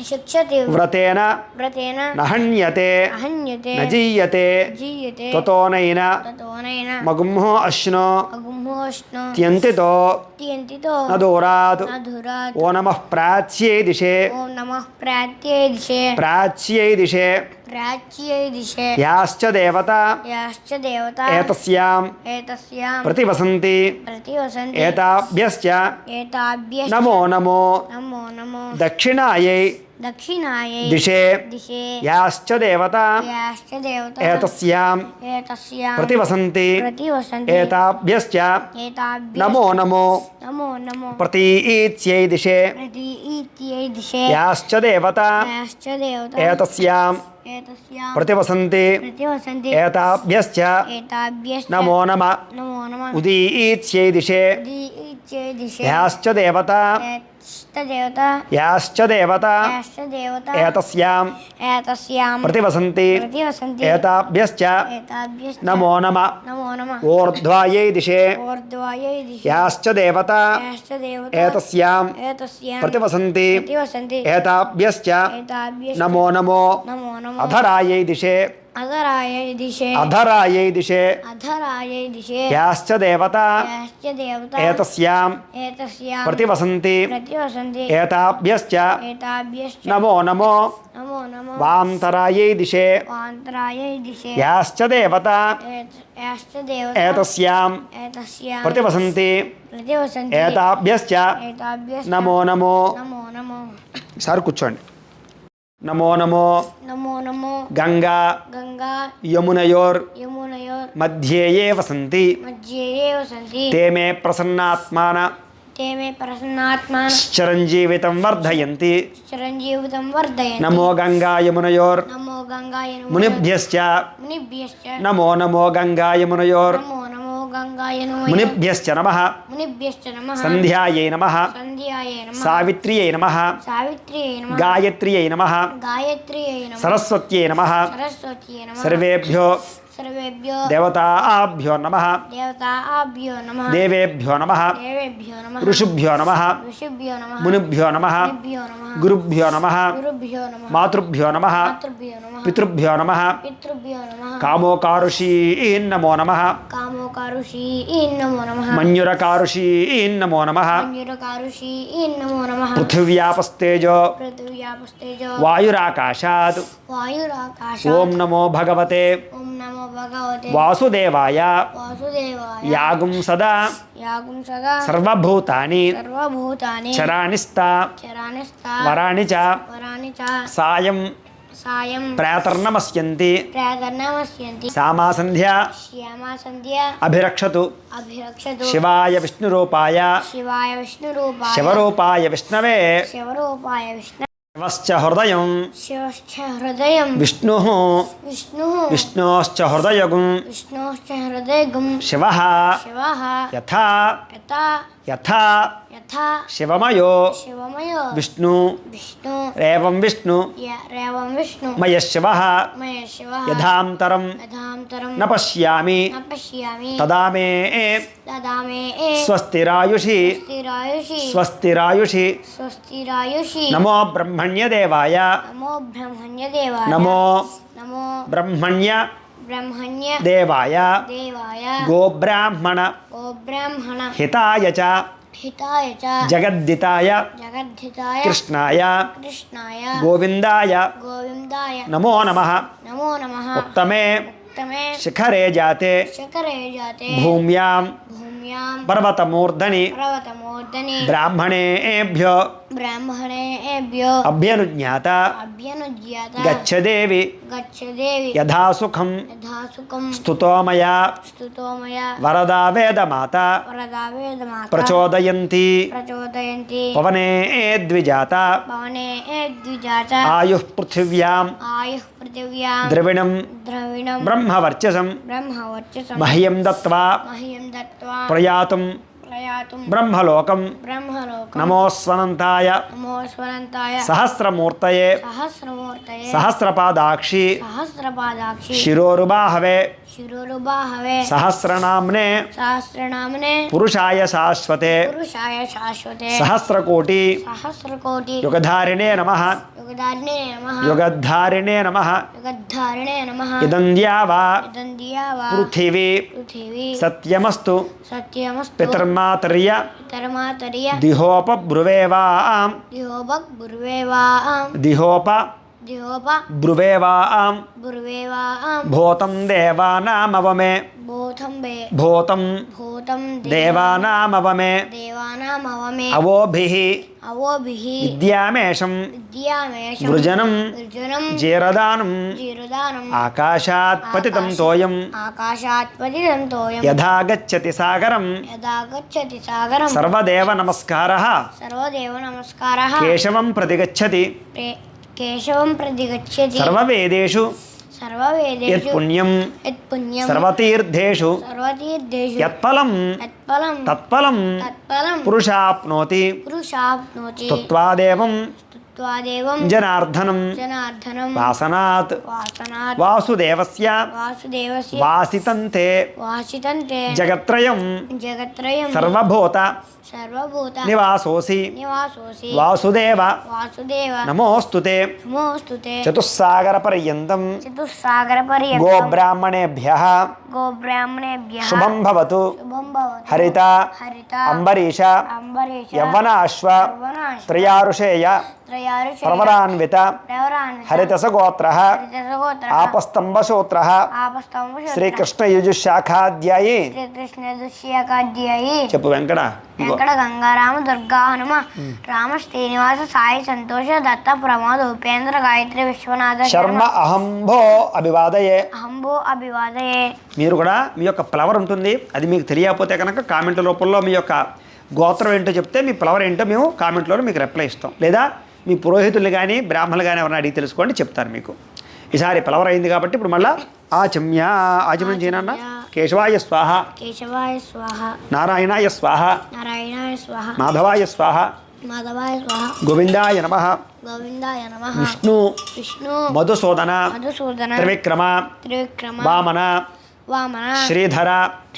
శిక్షతి వ్రతేన వ్రతేన నహన్యతే అహన్యతే నజీయతే జీయతే తతోనైన తతోనైన మగుంహో అశ్నో అగుంహోష్ణో త్యంతితో త్యంతితో నదూరాత్ నధురాత్ ఓ నమః ప్రాచ్యై దిశే ఓం నమః ప్రాచ్యై దిశే ప్రాచ్యై దిశే ప్రాచ్యై దిశే యాశ్చ దేవత యాశ్చ దేవత ఏతస్యాం ఏతస్యాం ప్రతివసంతి ప్రతివసంతి ఏతాభ్యశ్చ ఏతాభ్యశ్చ నమో నమో నమో నమో దక్షిణాయై దక్షిణాయై దిశే దిశే యాశ్చ దేవత యాశ్చ దేవత ఏతస్యాం ఏతస్యాం ప్రతివసంతి ప్రతివసంతి ఏతాభ్యశ్చ ఏతాభ్యశ్చ నమో నమో నమో నమో ప్రతీచ్యై దిశే ప్రతీత్యై దిశే యాశ్చ దేవత యాశ్చ దేవత ఏతస్యాం ఏతస్యాం ప్రతివసంతి ప్రతివసంతి ఏతాభ్యశ్చ ఏతాభ్యశ్చ నమో నమ నమో నమః ఉదీచ్యై దిశే ప్రతీత్యై దిశే యాశ్చ దేవత యాశ్చ దేవత యాశ్చ దేవత యాశ్చ దేవత ఏతస్యాం ఏతస్యాం ప్రతివసంతి ప్రతివసంతి ఏతాభ్యశ్చ ఏతాభ్యశ్చ నమో నమ నమో నమః ఊర్ధ్వాయై దిశే ఊర్ధ్వాయై దిశే యాశ్చ దేవత యాశ్చ దేవత ఏతస్యాం ఏతస్యాం ప్రతివసంతి ప్రతివసంతి ఏతాభ్యశ్చ ఏతాభ్యశ్చ నమో నమో నమో నమో అధరాయై దిశే అధరాయై దిశే అధరాయై దిశే అధరాయై దిశే యాశ్చ దేవత యాశ్చ దేవత ఏతస్యాం ఏతస్యాం ప్రతివసంతి ప్రతివసంతి ఏతాభ్యశ్చ ఏతాభ్యశ్చ నమో నమో నమో నమో వాంతరాయై దిశే వాంతరాయై దిశే యాశ్చ దేవత యాశ్చ దేవత ఏతస్యాం ఏతస్యాం ప్రతివసంతి ప్రతివసంతి ఏతాభ్యశ్చ ఏతాభ్యశ్చ నమో నమో నమో నమో సార్ కూర్చోండి. నమో నమో నమో నమో గంగా గంగా యమునయోర్ యమునయోర్ మధ్యే ఏ వసంతి మధ్యే వసంతి తే మే ప్రసన్నాత్మాన తే మే ప్రసన్నాత్మాన చిరంజీవితం వర్ధయంతి. చిరంజీవితం వర్ధయంతి. నమో గంగా యమునయోర్ నమో గంగాయ మునిభ్యశ్చ మునిభ్యశ్చ నమో నమో గంగా యమునయోర్ నమో నమో గంగాయ మునిభ్యశ్చ నమః మునిభ్యశ్చ నమః సంధ్యాయై నమః సంధ్యాయై నమః సావిత్ర్యై నమః సావిత్ర్యై నమః గాయత్ర్యై నమః గాయత్ర్యై నమః సరస్వత్యై నమః సరస్వత్యై నమః సర్వేభ్యో సర్వేభ్యో దేవతాభ్యో నమః దేవతాభ్యో నమః దేవేభ్యో నమః దేవేభ్యో నమః ఋషిభ్యో నమః ఋషిభ్యో నమః మునిభ్యో నమః మునిభ్యో నమః గురుభ్యో నమః గురుభ్యో నమః మాతృభ్యో నమః మాతృభ్యో నమః పితృభ్యో నమః పితృభ్యో నమః కామోకారుషీన్ నమో నమః కామోకారుషీ నమో నమః మన్యురకారుషీన్ నమో నమః మన్యురకారుషీ నమో నమః పృథివ్యాపస్తేజో పృథివ్యాపస్తేజో వాయురాకాశాత్ వాయురాకాశాత్ ఓం నమో భగవతే ఓం నమో భగవతే వాసుదేవాయ వాసుదేవాయ యాగుం సదా యాగుం సదా సర్వభూతాని సర్వభూతాని చరానిస్తా చరానిస్తా వరాణి చ వరాణి చ సాయం సాయం ప్రాతర్నమస్యంతి ప్రాతర్నమస్యంతి సామా సంధ్యా శ్యామా సంధ్య అభిరక్షతు అభిరక్షతు శివాయ విష్ణురూపాయ శివాయ విష్ణురూపాయ శివరూపాయ విష్ణవే శివరూపాయ విష్ణు శివశ్చ హృదయం శివశ్చ హృదయం విష్ణు విష్ణు విష్ణోశ్చ హృదయగుం విష్ణోశ్చ హృదయగం శివ శివః యథా యథా యథా యథా శివమయో శివమయో విష్ణు విష్ణు రేవం విష్ణు రేవం విష్ణు మయ శివ మయ శివః యథాంతరం యథాంతరం న పశ్యామి న పశ్యామి తదా మే తదా మే స్వస్తిరాయుషి స్వస్తిరాయుషి స్వస్తిరాయుషి స్వస్తిరాయుషి నమో బ్రహ్మణ్యదేవాయ నమో బ్రహ్మణ్యదేవాయ నమో నమో బ్రహ్మణ్య బ్రహ్మణ్య దేవాయ దేవాయ గోబ్రాహ్మణ ఓ బ్రాహ్మణ హితాయ చ హితాయ చ జగద్దితాయ జగద్ధితాయ కృష్ణాయ కృష్ణాయ గోవిందాయ గోవిందాయ నమో నమః నమో నమః ఉత్తమే ఉత్తమే శిఖరే జాతే శకరే జాతే భూమ్యాం భూమ్యాం పర్వతమూర్ధని పర్వతమూర్ధని బ్రాహ్మణేభ్యో బ్రాహ్మణేభ్యో అభ్యనుజ్ఞాత అభ్యనుజ్యాత గచ్చదేవి గచ్చదేవి యథా సుఖం యథాసుకం స్తుతో మయా స్తుతో మయా వరదా వేదమాత వరదా వేదమాత ప్రచోదయంతి ప్రచోదయంతి పవనే ద్విజాత భవనే ద్విజాత ఆయుః పృథివ్యాం ఆయుః పృథివ్యాం ద్రవిణం ద్రవిణం బ్రహ్మవర్చసం బ్రహ్మవర్చసం మహ్యం దత్వా మహ్యం దత్వా ప్రయాతుం ప్రయాతుం బ్రహ్మలోకం బ్రహ్మలోకం నమోస్వనంతాయ నమోస్వనంతాయ సహస్రమూర్తయే సహస్రమూర్తయే సహస్రపాదాక్షి సహస్రపాదాక్షి శిరోరుబాహవే శిరోరుబాహవే సహస్రనామ్నే సహస్రనామనే పురుషాయ శాశ్వతే పురుషాయ శాశ్వతే సహస్రకోటి సహస్రకోటి యుగధారిణే నమః యుగధారిణే నమః యుగధారిణే నమః యుగధారిణే నమః ఇదంద్యా వా ఇదందియా వా పృథివీ పృథివీ సత్యమస్తు సత్యమస్తు పితర్మాతర్య పితరమాతర్య దిహోపబ్రువేవాం దిహోబక్ బుర్వేవాం దిహోప దిహోప బ్రువేవాం బుర్వేవాం భూతం దేవానామవమే భూతం బే భూతం భూతం దేవానామవమే దేవానామవమే అవోభిః అవోభిః విద్యామేషం విద్యామేషం వృజనం వృజనం జీరదానం జీరుదానం ఆకాశాత్ పతితం తోయం ఆకాశాత్ పతితం తోయం యథా గచ్చతి సాగరం యదా గచ్చతి సాగరం సర్వదేవ నమస్కారః సర్వదేవ నమస్కారः కేశవం ప్రతి గచ్చతి కేశవం ప్రతి గచ్చతి సర్వవేదేషు సర్వవేదేషు యత్పుణ్యం యత్పుణ్యం సర్వతీర్థేషు సర్వతీర్థేషు యత్ఫలం యత్ఫలం తత్ఫలం తత్ఫలం పురుషాప్నోతి పురుషాప్నోతి స్తుత్వాదేవం స్తుత్వాదేవం జనార్దనం జనార్దనం వాసనాత్ వాసనాత్ వాసుదేవస్య వాసుదేవస్య వాసితంతే వాసితంతే జగత్రయం జగత్రయం సర్వభూత సర్వభూత నివాసోసి నివాసోసి వాసుదేవ వాసుదేవ నమోస్తుతే నమోస్తుతే చతుస్సాగర పర్యంతం చతుస్సాగర పర్యంతం గోబ్రాహ్మణేభ్యః గోబ్రాహ్మణేభ్యః శుభం భవతు శుభం భవతు హరిత హరిత అంబరీష అంబరీష యవ్వనాశ్వ యవ్వనాశ్వ త్రయారుషేయ త్రయారుషేయ ప్రవరాన్విత ప్రవరాన్విత హరితసగోత్ర హరితసగోత్రః ఆపస్తంభసూత్ర ఆపస్తంభ శ్రీకృష్ణయుజుశాఖాధ్యాయి శ్రీకృష్ణ దుష్యాకాధ్యాయి చెప్పు వెంకట వెంకట గంగారామ దుర్గా హనుమ రామ శ్రీనివాస సాయి సంతోష దత్త ప్రమోద్ ఉపేంద్ర గాయత్రి విశ్వనాథ శర్మ అహంభో అభివాదయే అహంభో అభివాదయే. మీరు కూడా మీ యొక్క ఫ్లవర్ ఉంటుంది, అది మీకు తెలియకపోతే కనుక కామెంట్ల రూపంలో మీ యొక్క గోత్రం ఏంటో చెప్తే మీ ఫ్లవర్ ఏంటో మేము కామెంట్లో మీకు రిప్లై ఇస్తాం. లేదా మీ పురోహితులు కానీ బ్రాహ్మణులు కానీ ఎవరైనా అడిగి తెలుసుకోండి, చెప్తారు మీకు. ఈసారి ఫ్లవర్ అయింది కాబట్టి ఇప్పుడు మళ్ళీ ఆచమనం చేయనన్న కేశవాయ స్వాహ, కేశవాయ స్వాహ, నారాయణాయ స్వాహ, నారాయణాయ స్వాహ, మాధవాయ స్వాహ, మాధవాయ స్వాహ గోవిందాయ నమః గోవిందాయ నమః విష్ణు విష్ణు మధుసూదన మధుసూదన త్రివిక్రమ త్రివిక్రమ వామన వామన శ్రీధర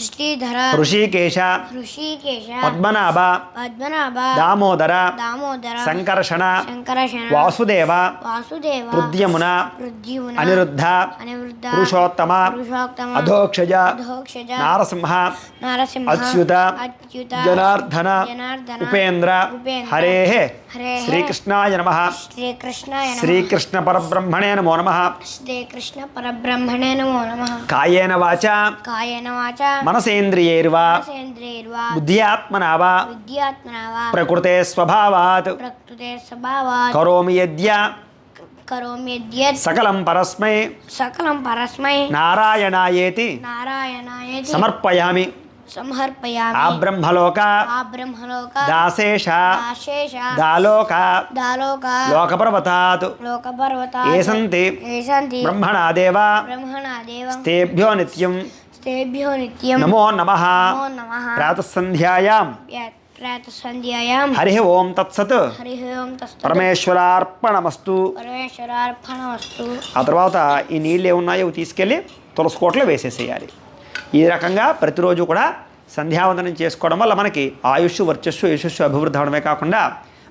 శ్రీధర ఋషికేశ ఋషికేశ పద్మనాభ పద్మనాభ దామోదర దామోదర సంకర్షణ శంకరశన వాసుదేవ వాసుదేవ పృద్యమున పృథ్వీమున అనిరుద్ధ అనివృద్ధ పురుషోత్తమ పురుషోత్తమ అధోక్షజ అధోక్షజ నారసింహ నరసింహ అచ్యుత అచ్యుత జనార్దన జనార్దన ఉపేంద్ర ఉపేంద్ర హరే హరే శ్రీకృష్ణాయ నమః శ్రీకృష్ణాయ నమః శ్రీకృష్ణ పరబ్రహ్మణే నమో నమః శ్రీకృష్ణ పరబ్రహ్మణే నమో నమః కాయేన వాచ కాయేన వాచ మనసేంద్రియైర్వా సేంద్రియర్వా బుద్ధ్యాత్మనా వా విద్యాత్మనా వా ప్రకృతే స్వభావాత్ ప్రకృతే స్వభావాత్ కరోమి యద్య కరోమి యద్యత్ సకలం పరస్మై సకలం పరస్మై నారాయణాయేతి నారాయణాయేతి సమర్పయామి సమర్పయామి ఆ బ్రహ్మలోక ఆ బ్రహ్మలోక దాశేష దాశేష దాలోక దాలోక లోకపర్వతాత్ లోకపర్వత ఏసంతి ఏసంతి బ్రహ్మణాదేవ బ్రహ్మణా దేవం తేభ్యో నిత్యం తేభ్యో నిత్యం నమో నమః నమో నమః ప్రాతఃసంధ్యాయాం ప్రాతఃసంధ్యాయాం హరి ఓం తత్సత్ హరి ఓం తస్తు పరమేశ్వరార్పణమస్తు పరమేశ్వరార్పణమస్తు. ఆ తర్వాత ఈ నీళ్ళు ఏమున్నాయో ఇవి తీసుకెళ్ళి తులసి కోటలో వేసేసేయాలి. ఈ రకంగా ప్రతిరోజు కూడా సంధ్యావందనం చేసుకోవడం వల్ల మనకి ఆయుష్ వర్చస్సు యశస్సు అభివృద్ధి అవడమే కాకుండా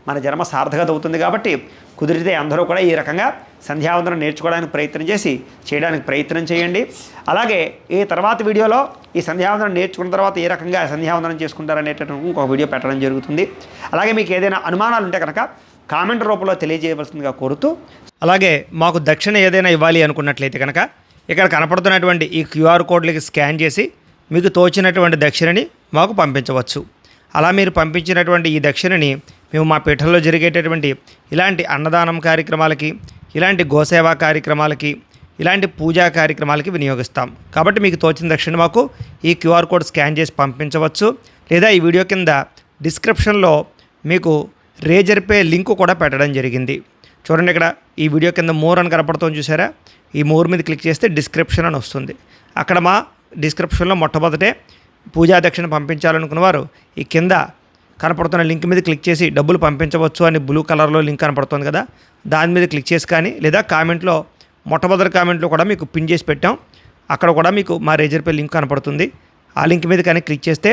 మన జన్మ సార్థకత అవుతుంది. కాబట్టి కుదిరితే అందరూ కూడా ఈ రకంగా సంధ్యావందనం నేర్చుకోవడానికి ప్రయత్నం చేసి చేయడానికి ప్రయత్నం చేయండి. అలాగే ఈ తర్వాత వీడియోలో ఈ సంధ్యావందనం నేర్చుకున్న తర్వాత ఏ రకంగా సంధ్యావందనం చేసుకుంటారనేటటువంటి ఇంకొక వీడియో పెట్టడం జరుగుతుంది. అలాగే మీకు ఏదైనా అనుమానాలు ఉంటే కనుక కామెంట్ రూపంలో తెలియజేయవలసిందిగా కోరుతూ, అలాగే మాకు దక్షిణ ఏదైనా ఇవ్వాలి అనుకున్నట్లయితే కనుక ఇక్కడ కనపడుతున్నటువంటి ఈ క్యూఆర్ కోడ్లకి స్కాన్ చేసి మీకు తోచినటువంటి దక్షిణని మాకు పంపించవచ్చు. అలా మీరు పంపించినటువంటి ఈ దక్షిణని మేము మా పీఠంలో జరిగేటటువంటి ఇలాంటి అన్నదానం కార్యక్రమాలకి, ఇలాంటి గోసేవా కార్యక్రమాలకి, ఇలాంటి పూజా కార్యక్రమాలకి వినియోగిస్తాం. కాబట్టి మీకు తోచిన దక్షిణ మాకు ఈ క్యూఆర్ కోడ్ స్కాన్ చేసి పంపించవచ్చు. లేదా ఈ వీడియో కింద డిస్క్రిప్షన్లో మీకు రేజర్ పే లింక్ కూడా పెట్టడం జరిగింది. చూడండి, ఇక్కడ ఈ వీడియో కింద మోర్ అని కనపడుతుంది చూసారా, ఈ మోర్ మీద క్లిక్ చేస్తే డిస్క్రిప్షన్ అని వస్తుంది. అక్కడ మా డిస్క్రిప్షన్లో మొట్టమొదటే పూజా దక్షిణ పంపించాలనుకున్న వారు ఈ కింద కనపడుతున్న లింక్ మీద క్లిక్ చేసి డబ్బులు పంపించవచ్చు అని బ్లూ కలర్లో లింక్ కనపడుతుంది కదా, దాని మీద క్లిక్ చేసి కానీ, లేదా కామెంట్లో మొట్టమొదటి కామెంట్లో కూడా మీకు పిన్ చేసి పెట్టాం, అక్కడ కూడా మీకు మా రేజర్ పే లింక్ కనపడుతుంది. ఆ లింక్ మీద కానీ క్లిక్ చేస్తే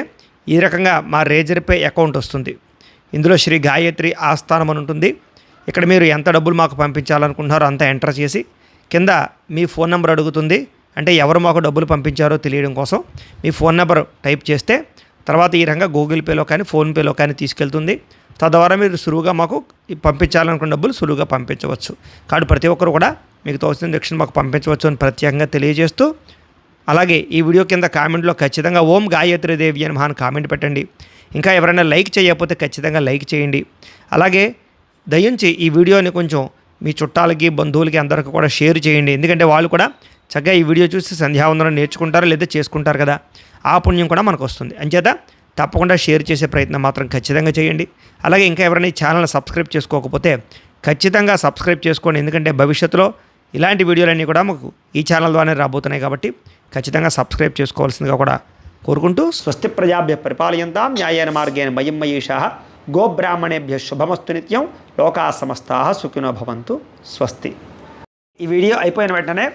ఈ రకంగా మా రేజర్ పే అకౌంట్ వస్తుంది. ఇందులో శ్రీ గాయత్రి ఆస్థానం అని ఉంటుంది. ఇక్కడ మీరు ఎంత డబ్బులు మాకు పంపించాలనుకుంటున్నారో అంత ఎంటర్ చేసి కింద మీ ఫోన్ నెంబర్ అడుగుతుంది. అంటే ఎవరు మాకు డబ్బులు పంపించారో తెలియడం కోసం మీ ఫోన్ నెంబర్ టైప్ చేస్తే తర్వాత ఈ రకంగా గూగుల్ పేలో కానీ ఫోన్పేలో కానీ తీసుకెళ్తుంది. తద్వారా మీరు సులువుగా మాకు పంపించాలనుకున్న డబ్బులు సులువుగా పంపించవచ్చు. కాబట్టి ప్రతి ఒక్కరు కూడా మీకు తోచిన దక్షిణ మాకు పంపించవచ్చు అని ప్రత్యేకంగా తెలియజేస్తూ, అలాగే ఈ వీడియో కింద కామెంట్లో ఖచ్చితంగా ఓం గాయత్రి దేవి అని మహాన్ కామెంట్ పెట్టండి. ఇంకా ఎవరైనా లైక్ చేయకపోతే ఖచ్చితంగా లైక్ చేయండి. అలాగే దయించి ఈ వీడియోని కొంచెం మీ చుట్టాలకి, బంధువులకి అందరికీ కూడా షేర్ చేయండి. ఎందుకంటే వాళ్ళు కూడా చక్కగా ఈ వీడియో చూసి సంధ్యావందనం నేర్చుకుంటారు లేదా చేసుకుంటారు కదా, ఆ పుణ్యం కూడా మనకు వస్తుంది. అంచేత తప్పకుండా షేర్ చేసే ప్రయత్నం మాత్రం ఖచ్చితంగా చేయండి. అలాగే ఇంకా ఎవరైనా ఈ ఛానల్ సబ్స్క్రైబ్ చేసుకోకపోతే ఖచ్చితంగా సబ్స్క్రైబ్ చేసుకోండి. ఎందుకంటే భవిష్యత్తులో ఇలాంటి వీడియోలన్నీ కూడా మాకు ఈ ఛానల్ ద్వారానే రాబోతున్నాయి. కాబట్టి ఖచ్చితంగా సబ్స్క్రైబ్ చేసుకోవాల్సిందిగా కూడా కోరుకుంటూ, స్వస్తి ప్రజాభ్య పరిపాలయంతాం న్యాయేన మార్గేణ మయం మయేషాః గోబ్రాహ్మణేభ్య శుభమస్తు నిత్యం లోకా సమస్తాః సుఖినో భవంతు. స్వస్తి. ఈ వీడియో అయిపోయిన వెంటనే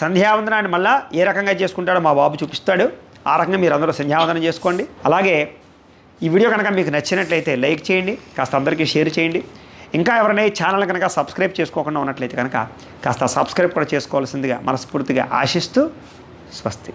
సంధ్యావందనాన్ని మళ్ళీ ఏ రకంగా చేసుకుంటాడో మా బాబు చూపిస్తాడు. ఆ రకంగా మీరు అందరూ సంధ్యావందనం చేసుకోండి. అలాగే ఈ వీడియో కనుక మీకు నచ్చినట్లయితే లైక్ చేయండి, కాస్త అందరికీ షేర్ చేయండి. ఇంకా ఎవరైనా ఈ ఛానల్ కనుక సబ్స్క్రైబ్ చేసుకోకుండా ఉన్నట్లయితే కనుక కాస్త సబ్స్క్రైబ్ కూడా చేసుకోవాల్సిందిగా మనస్ఫూర్తిగా ఆశిస్తూ స్వస్తి.